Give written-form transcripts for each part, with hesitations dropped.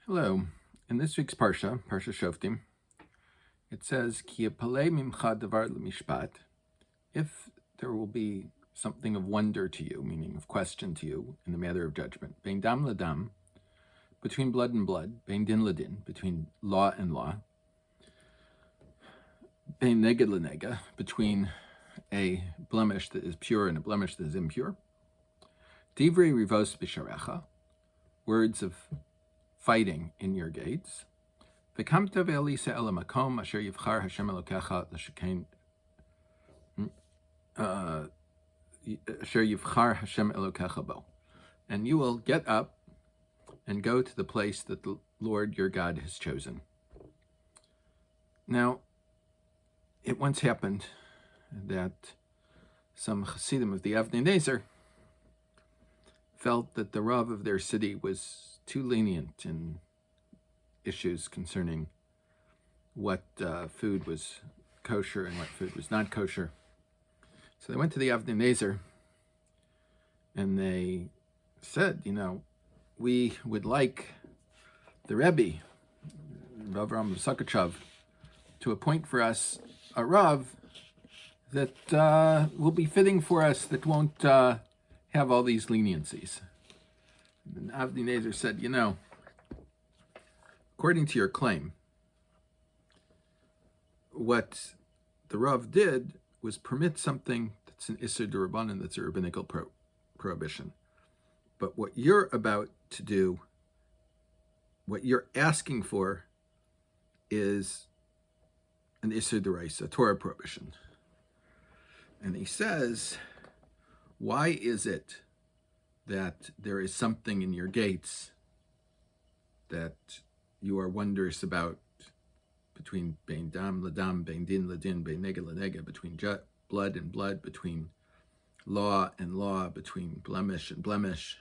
Hello. In this week's Parsha, Parshas Shoftim, it says, Ki yapalei mimcha davar lemishpat, if there will be something of wonder to you, meaning of question to you, in the matter of judgment, bein dam ladam, between blood and blood, bein din ladin, between law and law, bein neged lenega, between a blemish that is pure and a blemish that is impure, divrei rivos bisharecha, words of fighting in your gates. V'kamta ve'elisa el hamakom asher yivchar Hashem Elokecha l'shekein asher yivchar Hashem Elokecha bo, and you will get up and go to the place that the Lord your God has chosen. Now, it once happened that some Hasidim of the Avnei Nezer felt that the Rav of their city was too lenient in issues concerning what food was kosher and what food was not kosher. So they went to the Avnei Nezer and they said, we would like the Rebbe, Rav Ram Sakachav, to appoint for us a Rav that will be fitting for us, that won't have all these leniencies. And Avnei Nezer said, according to your claim, what the Rav did was permit something that's an Isser D'Rabbanan, that's a rabbinical prohibition. But what you're about to do, what you're asking for, is an Isser D'Oraisa, a Torah prohibition. And he says, why is it that there is something in your gates that you are wondrous about, between bein dam ladam, bein din ladin, bein nega lanega, between blood and blood, between law and law, between blemish and blemish?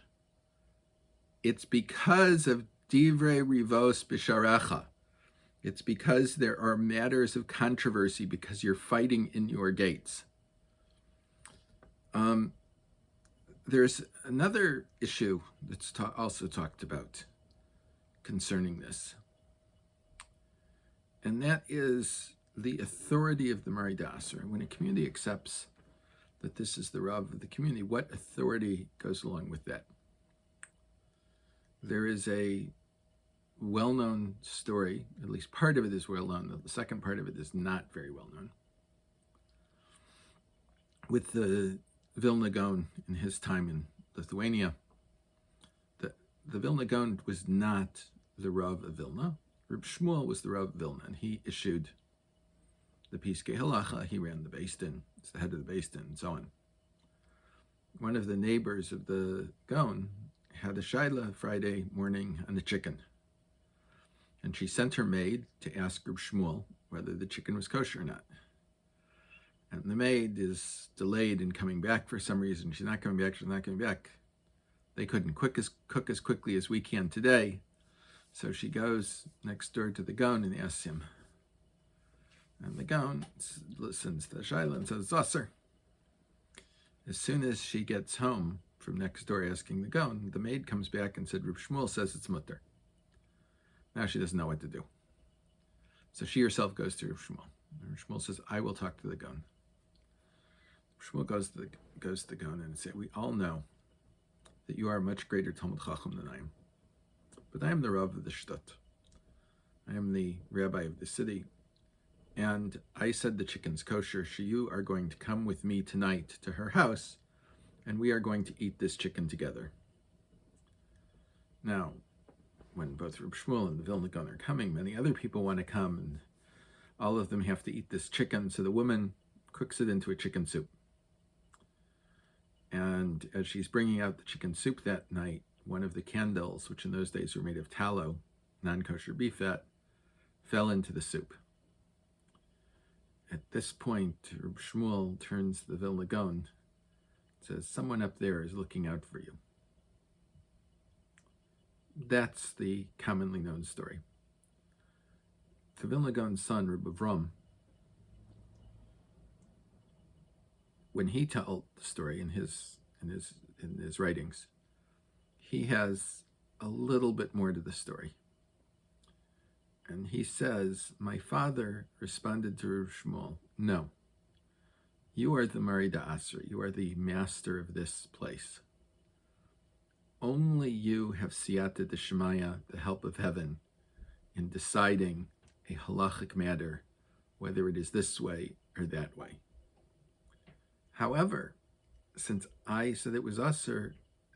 It's because of divrei rivos bisharecha. It's because there are matters of controversy, because you're fighting in your gates. There's another issue that's also talked about concerning this, and that is the authority of the Maridas. Or when a community accepts that this is the Rav of the community, what authority goes along with that? There is a well-known story, at least part of it is well-known, the second part of it is not very well-known, with the Vilna Gaon in his time in Lithuania. The Vilna Gaon was not the Rav of Vilna. Reb Shmuel was the Rav of Vilna, and he issued the Piskei Halacha. He ran the Beis Din, he's the head of the Beis Din, and so on. One of the neighbors of the Gaon had a shaila Friday morning on the chicken, and she sent her maid to ask Reb Shmuel whether the chicken was kosher or not. And the maid is delayed in coming back for some reason. She's not coming back. They couldn't cook as quickly as we can today. So she goes next door to the Gaon and asks him. And the Gaon listens to the shaila and says, "Zasser." As soon as she gets home from next door asking the Gaon, the maid comes back and said, "Reb Shmuel says it's mutter." Now she doesn't know what to do. So she herself goes to Reb Shmuel. And Reb Shmuel says, "I will talk to the Gaon." Shmuel goes to the Gaon and says, "We all know that you are a much greater Talmud Chacham than I am. But I am the Rav of the Shtut. I am the rabbi of the city. And I said the chicken's kosher, so you are going to come with me tonight to her house, and we are going to eat this chicken together." Now, when both Reb Shmuel and the Vilna Gaon are coming, many other people want to come, and all of them have to eat this chicken, so the woman cooks it into a chicken soup. And as she's bringing out the chicken soup that night, one of the candles, which in those days were made of tallow, non-kosher beef fat, fell into the soup. At this point, Reb Shmuel turns to the Vilna Gaon and says, "Someone up there is looking out for you." That's the commonly known story. The Vilna Gaon's son, Reb Avram, when he told the story in his writings, he has a little bit more to the story. And he says, my father responded to Rav Shmuel, no, you are the Marida Asra, you are the master of this place. Only you have siyata d'shemaya, the help of heaven, in deciding a halachic matter, whether it is this way or that way. However, since I said it was asr,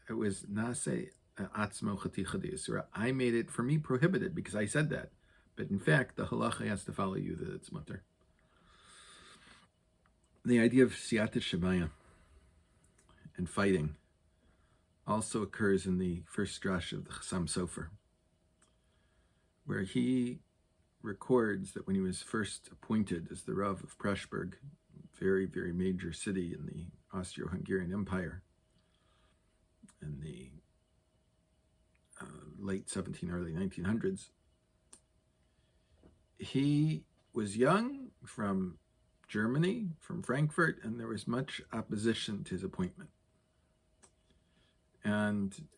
it was nase atzmo chaticha d'isra. I made it, for me, prohibited because I said that. But in fact, the halacha has to follow you that it's mutter. The idea of siyata d'shemaya and fighting also occurs in the first drash of the Chassam Sofer, where he records that when he was first appointed as the Rav of Pressburg, very, very major city in the Austro-Hungarian Empire, in the late 1700s, early 1900s, he was young, from Germany, from Frankfurt, and there was much opposition to his appointment. And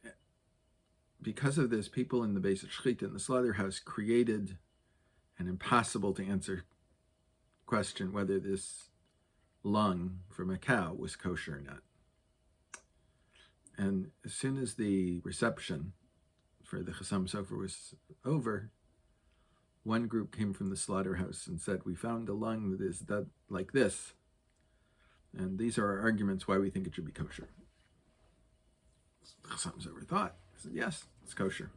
because of this, people in the base of Shechita, in the slaughterhouse, created an impossible to answer question whether this lung from a cow was kosher or not. And as soon as the reception for the Chassam Sofer was over, one group came from the slaughterhouse and said, we found a lung that is like this, and these are our arguments why we think it should be kosher. The Chassam Sofer thought, he said, yes, it's kosher.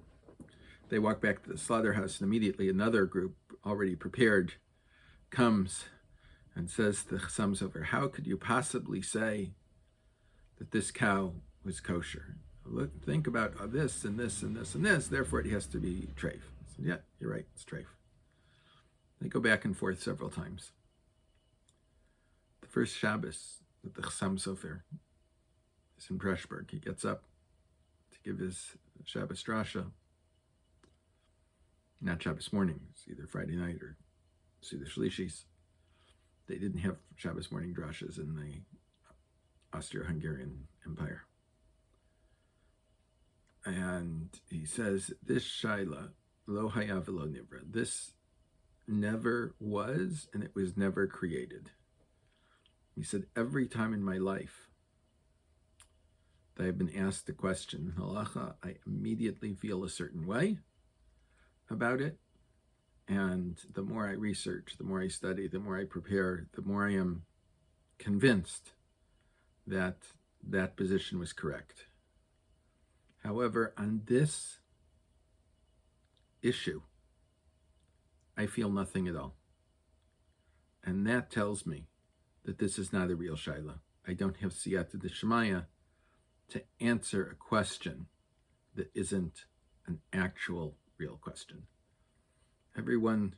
They walk back to the slaughterhouse, and immediately another group, already prepared, comes and says to the Chassam Sofer, how could you possibly say that this cow was kosher? Look, think about this and this and this and this, therefore it has to be treif. I said, yeah, you're right, it's treif. They go back and forth several times. The first Shabbos that the Chassam Sofer is in Pressburg, he gets up to give his Shabbos drasha. Not Shabbos morning, it's either Friday night or it's either Shlishis. They didn't have Shabbos morning drashas in the Austro-Hungarian Empire. And he says, this shaila, lo haya v'lo nivra, this never was and it was never created. He said, every time in my life that I've been asked a question, halacha, I immediately feel a certain way about it. And the more I research, the more I study, the more I prepare, the more I am convinced that that position was correct. However, on this issue, I feel nothing at all. And that tells me that this is not a real shaila. I don't have siyata d'shemaya to answer a question that isn't an actual real question. Everyone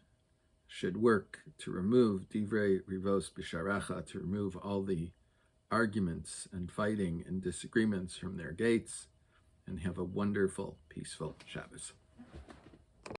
should work to remove divrei rivos b'sharacha, to remove all the arguments and fighting and disagreements from their gates, and have a wonderful, peaceful Shabbos.